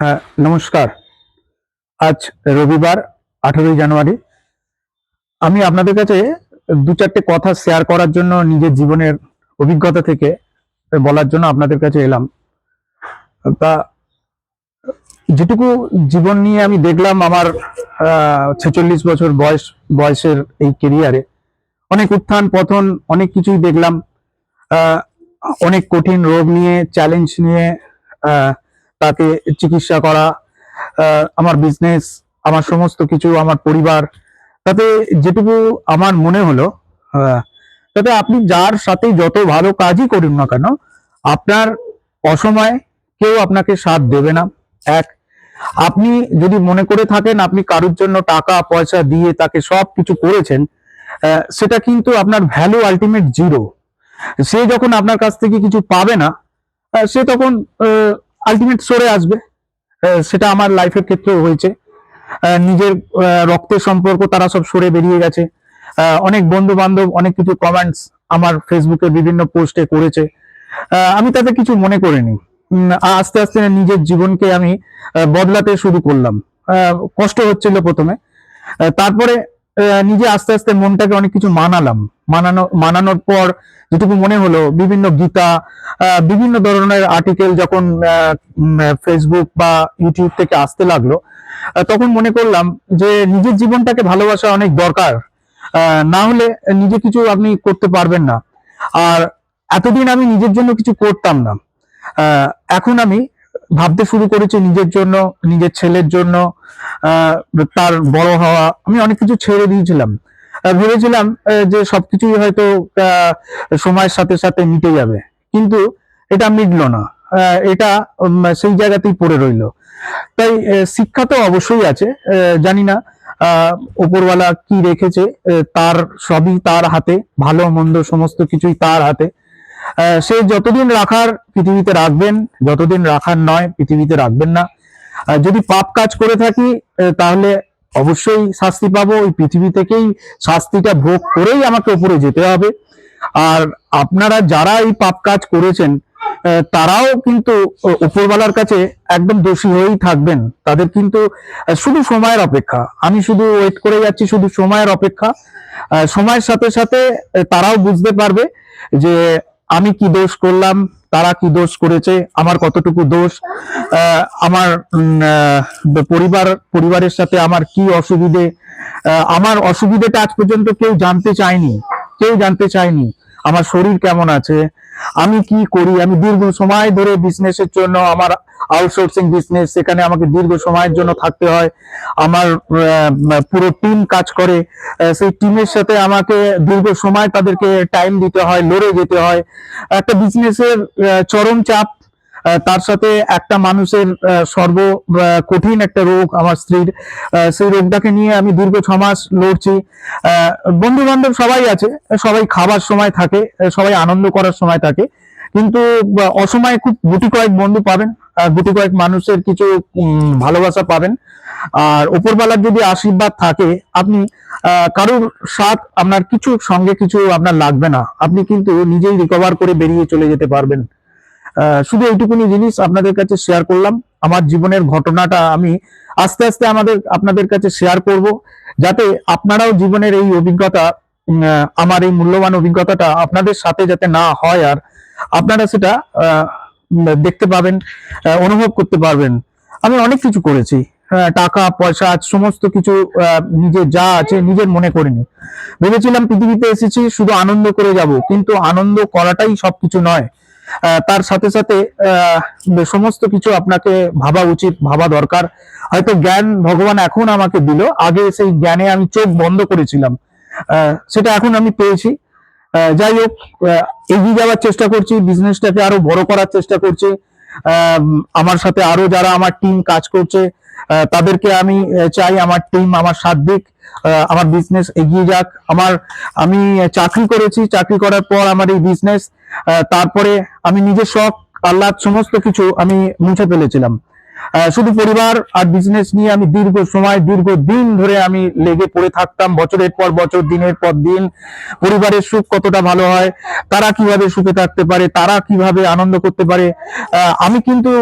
হ্যাঁ, নমস্কার। আজ রবিবার 18ই জানুয়ারি। আমি আপনাদের কাছে ২-৪টে কথা শেয়ার করার জন্য নিজের জীবনের অভিজ্ঞতা থেকে বলার জন্য আপনাদের কাছে এলাম। তা যেটুকু জীবন নিয়ে আমি দেখলাম আমার ৪৬ বছর বয়সের এই কেরিয়ারে অনেক উত্থান পতন, অনেক কিছুই দেখলাম। আ অনেক কঠিন রোগ নিয়ে, চ্যালেঞ্জ নিয়ে আ তাকে চিকিৎসা করা, আমার বিজনেস, আমার সমস্ত কিছু, আমার পরিবার, তাতে যেটুকু আমার মনে হলো, আহ, তাতে আপনি যার সাথে যত ভালো কাজই করুন না কেন, আপনার অসময়ে কেউ আপনাকে সাথ দেবে না। এক, আপনি যদি মনে করে থাকেন আপনি কারোর জন্য টাকা পয়সা দিয়ে তাকে সব কিছু করেছেন, সেটা কিন্তু আপনার ভ্যালু আলটিমেট জিরো। সে যখন আপনার কাছ থেকে কিছু পাবে না, সে তখন আলটিমেট সরে আসবে। সেটা আমার লাইফের ক্ষেত্রেও হয়েছে। নিজের রক্তের সম্পর্ক তারা সব সরে বেরিয়ে গেছে। অনেক বন্ধু বান্ধব অনেক কিছু কমেন্টস আমার ফেসবুকে বিভিন্ন পোস্টে করেছে, আমি তাতে কিছু মনে করিনি। আস্তে আস্তে নিজের জীবনকে আমি বদলাতে শুরু করলাম। কষ্ট হচ্ছিল প্রথমে, তারপরে নিজে আস্তে আস্তে মনটাকে অনেক কিছু মানানোর পর যেটুকু মনে হলো, বিভিন্ন গীতা, বিভিন্ন ধরনের আর্টিকেল যখন ফেসবুক বা ইউটিউব থেকে আসতে লাগলো, তখন মনে করলাম যে নিজের জীবনটাকে ভালোবাসা অনেক দরকার। না হলে নিজে কিছু আপনি করতে পারবেন না। আর এতদিন আমি নিজের জন্য কিছু করতাম না। এখন আমি ভাবতে শুরু করেছি নিজের জন্য, নিজের ছেলের জন্য, আহ, তার বড় হওয়া। আমি অনেক কিছু ছেড়ে দিয়েছিলাম। ভেবেছিলাম যে সবকিছুই হয়তো সময়ের সাথে সাথে মিটে যাবে, কিন্তু এটা মিটলো না। এটা সেই জায়গাতেই পড়ে রইলো। তাই শিক্ষা তো অবশ্যই আছে। জানি না উপরওয়ালা কি রেখেছে, তার সবই তার হাতে, ভালো মন্দ সমস্ত কিছুই তার হাতে। সে যতদিন রাখার পৃথিবীতে রাখবেন, যতদিন রাখার নয় পৃথিবীতে রাখবেন না। যদি পাপ কাজ করে থাকি, তাহলে অবশ্যই শাস্তি পাবো। ওই পৃথিবী থেকেই শাস্তিটা ভোগ করেই আমাকে উপরে যেতে হবে। আর আপনারা যারা এই পাপ কাজ করেছেন, তারাও কিন্তু উপরওয়ালার কাছে একদম দোষী হয়েই থাকবেন। তাদের কিন্তু শুধু সময়ের অপেক্ষা। আমি শুধু ওয়েট করে যাচ্ছি, শুধু সময়ের অপেক্ষা। সময়ের সাথে সাথে তারাও বুঝতে পারবে যে আমি কি দোষ করলাম, তারা কি দোষ করেছে, আমার কতটুকু দোষ, আমার পরিবারের সাথে আমার কি অসুবিধে। আমার অসুবিধেটা আজ পর্যন্ত কেউ জানতে চায়নি। আমার শরীর কেমন আছে, আমি কি করি। আমি দীর্ঘ সময় ধরে বিজনেসের জন্য, আমার আউটসোর্সিং বিজনেস, সেখানে আমাকে দীর্ঘ সময়ের জন্য থাকতে হয়। আমার পুরো টিম কাজ করে, সেই টিমের সাথে আমাকে দীর্ঘ সময় তাদেরকে টাইম দিতে হয়, লড়ে যেতে হয়। একটা বিজনেসের চরম চাপ, তার সাথে একটা মানুষের কঠিন একটা রোগ আমার স্ত্রীর, সেই রোগটাকে নিয়ে আমি দীর্ঘ 6 মাস লড়ছি। বন্ধু বান্ধব সবাই আছে, সবাই খাবার সময় থাকে, সবাই আনন্দ করার সময় থাকে, কিন্তু অসময়ে খুব গুটি কয়েক বন্ধু পাবেন, গুটি কয়েক মানুষের কিছু ভালোবাসা পাবেন। আর উপরওয়ালার যদি আশীর্বাদ থাকে, আপনি কারোর সাথ আপনার সঙ্গে কিছু আপনার লাগবে না। আপনি কিন্তু নিজেই রিকভার করে বেরিয়ে চলে যেতে পারবেন। শুধু এইটুকুনি জিনিস আপনাদের কাছে শেয়ার করলাম। আমার জীবনের ঘটনাটা আমি আস্তে আস্তে আপনাদের কাছে শেয়ার করব, যাতে আপনারাও জীবনের এই অভিজ্ঞতা, আমার এই মূল্যবান অভিজ্ঞতাটা আপনাদের সাথে যাতে না হয়, আর আপনারা সেটা দেখতে পাবেন, অনুভব করতে পারবেন। আমি অনেক কিছু করেছি, টাকা পয়সা সমস্ত কিছু নিজের যা আছে নিজের মনে করিনি। ভেবেছিলাম পৃথিবীতে এসেছি শুধু আনন্দ করে যাব, কিন্তু আনন্দ করাটাই সবকিছু নয়। তার সাথে সাথে সমস্ত কিছু আপনাকে ভাবা উচিত, ভাবা দরকার। হয়তো জ্ঞান ভগবান এখন আমাকে দিল, আগে সেই জ্ঞানে আমি চোখ বন্ধ করেছিলাম, সেটা এখন আমি পেয়েছি। যাই হোক, এগিয়ে যাওয়ার চেষ্টা করছি, বিজনেসটাকে আরো বড় করার চেষ্টা করছি। আমার সাথে আরো যারা আমার টিম কাজ করছে, তাদেরকে আমি চাই আমার টিম আমার সাথ দিক, আমার বিজনেস এগিয়ে যাক। আমি চাকরি করেছি, চাকরি করার পর আমার এই বিজনেস, তারপরে আমি নিজের শখ আহ্লাদ সমস্ত কিছু আমি মুছে ফেলেছিলাম। শুধু পরিবার আর বিজনেস নিয়ে আমি দীর্ঘ সময় দীর্ঘ দিন ধরে আমি লেগে পড়ে থাকতাম, বছরের পর বছর, দিনের পর দিন। পরিবারের সুখ কতটা ভালো হয়, তারা কিভাবে সুখে থাকতে পারে, তারা কিভাবে আনন্দ করতে পারে, আমি কিন্তু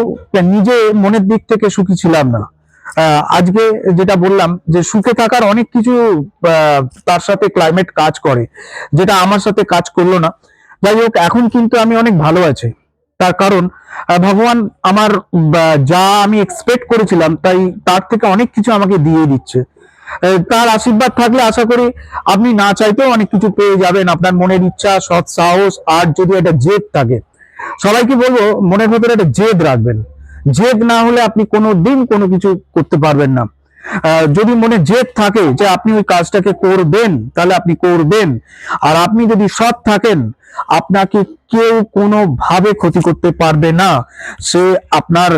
নিজে মনের দিক থেকে সুখী ছিলাম না। আজকে যেটা বললাম যে সুখে থাকার অনেক কিছু তার সাথে ক্লাইমেট কাজ করে, যেটা আমার সাথে কাজ করলো না। যাই হোক, এখন কিন্তু আমি অনেক ভালো আছি। তার কারণ ভগবান আমার যা আমি এক্সপেক্ট করেছিলাম তার থেকে অনেক কিছু আমাকে দিয়ে দিচ্ছে। তার আশীর্বাদ থাকলে আশা করি আপনি না চাইতেও অনেক কিছু পেয়ে যাবেন। আপনার মনের ইচ্ছা, সৎ সাহস আর যদি একটা জেদ থাকে, সবাইকে বলবো মনের ভেতরে একটা জেদ রাখবেন। জেদ না হলে আপনি কোনো দিন কোনো কিছু করতে পারবেন না। যদি মনে জেদ থাকে যে আপনি ওই কাজটাকে করবেন, তাহলে আপনি করবেন। আর আপনি যদি সৎ থাকেন, আপনাকে কেউ কোনোভাবে ক্ষতি করতে পারবে না। সে আপনার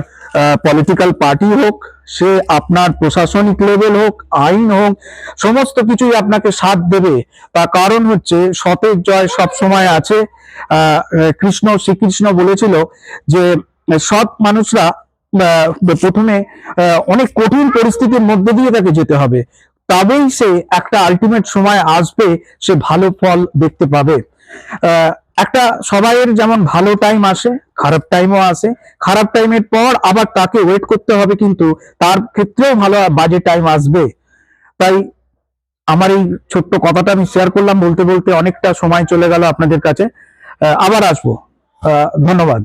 পলিটিক্যাল পার্টি হোক, সে আপনার প্রশাসনিক লেভেল হোক, আইন হোক, সমস্ত কিছুই আপনাকে সাথ দেবে। তার কারণ হচ্ছে সতের জয় সব সময় আছে। শ্রীকৃষ্ণ বলেছিল যে সৎ মানুষরা প্রথমে অনেক কঠিন পরিস্থিতির মধ্যে দিয়ে তাকে যেতে হবে, তবেই সে একটা আলটিমেট সময় আসবে, সে ভালো ফল দেখতে পাবে। একটা সবাইয়ের যেমন ভালো টাইম আসে, খারাপ টাইমও আসে। খারাপ টাইমের পর আবার তাকে ওয়েট করতে হবে, কিন্তু তার ক্ষেত্রেও ভালো বাজে টাইম আসবে। তাই আমার এই ছোট্ট কথাটা আমি শেয়ার করলাম। বলতে বলতে অনেকটা সময় চলে গেল আপনাদের কাছে। আবার আসবো। ধন্যবাদ।